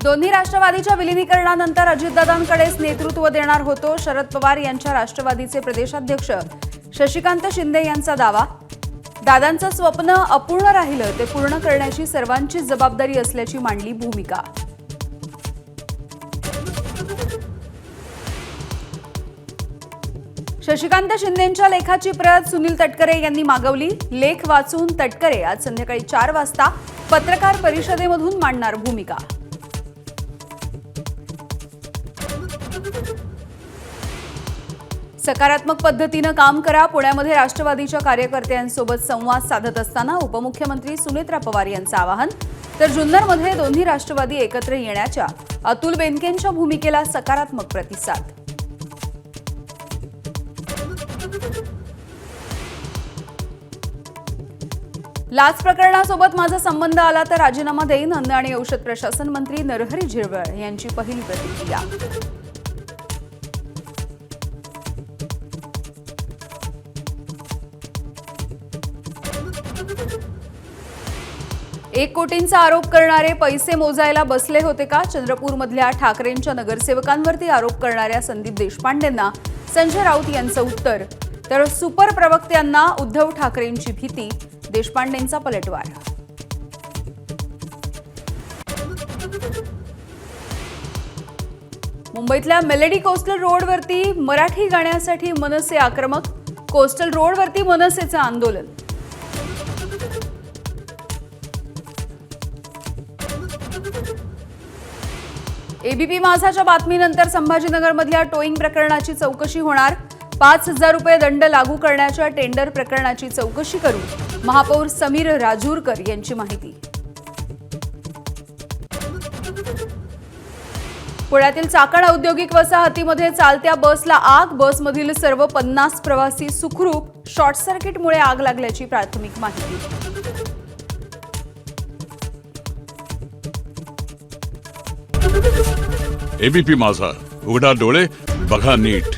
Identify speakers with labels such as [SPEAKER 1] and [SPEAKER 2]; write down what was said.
[SPEAKER 1] दोन्ही राष्ट्रवादीच्या विलीनीकरणानंतर अजितदादांकडेच नेतृत्व देणार होतो शरद पवार यांच्या राष्ट्रवादीचे प्रदेशाध्यक्ष शशिकांत शिंदे यांचा दावा। दादांचं स्वप्न अपूर्ण राहिलं ते पूर्ण करण्याची सर्वांची जबाबदारी असल्याची मांडली भूमिका। शशिकांत शिंदेंच्या लेखाची प्रत सुनील तटकरे यांनी मागवली। लेख वाचून तटकरे आज संध्याकाळी 4 वाजता पत्रकार परिषदेमधून मांडणार भूमिका। सकारात्मक पद्धतीने काम करा। पुण्यामध्ये राष्ट्रवादीच्या कार्यकर्त्यांसोबत संवाद साधत असताना उपमुख्यमंत्री सुनेत्रा पवार यांचं आवाहन। तर जुन्नरमध्ये दोन्ही राष्ट्रवादी एकत्र येण्याच्या अतुल बेनकेंच्या भूमिकेला सकारात्मक प्रतिसाद। लाच प्रकरणासोबत माझा संबंध आला तर राजीनामा देईन, अन्न आणि औषध प्रशासन मंत्री नरहरी झिरवळ यांची पहिली प्रतिक्रिया। एक कोटींचा आरोप करणारे पैसे मोजायला बसले होते का? चंद्रपूरमधल्या ठाकरेंच्या नगरसेवकांवरती आरोप करणाऱ्या संदीप देशपांडेंना संजय राऊत यांचं उत्तर। तर सुपर प्रवक्त्यांना उद्धव ठाकरेंची भीती, देशपांडेंचा पलटवार। मुंबईतल्या मेलेडी कोस्टल रोडवरती मराठी गाण्यासाठी मनसे आक्रमक। कोस्टल रोडवरती मनसेचं आंदोलन। एबीपी माझाच्या बातमीनंतर संभाजीनगरमधल्या टोईंग प्रकरणाची चौकशी होणार। 5,000 रुपये दंड लागू करण्याच्या टेंडर प्रकरणाची चौकशी करू, महापौर समीर राजूरकर यांची माहिती। पुण्यातील चाकण औद्योगिक वसाहतीमध्ये चालत्या बसला आग। बसमधील सर्व 50 प्रवासी सुखरूप। शॉर्ट सर्किटमुळे आग लागल्याची प्राथमिक माहिती।
[SPEAKER 2] एबीपी माझा, उघडा डोळे बघा नीट।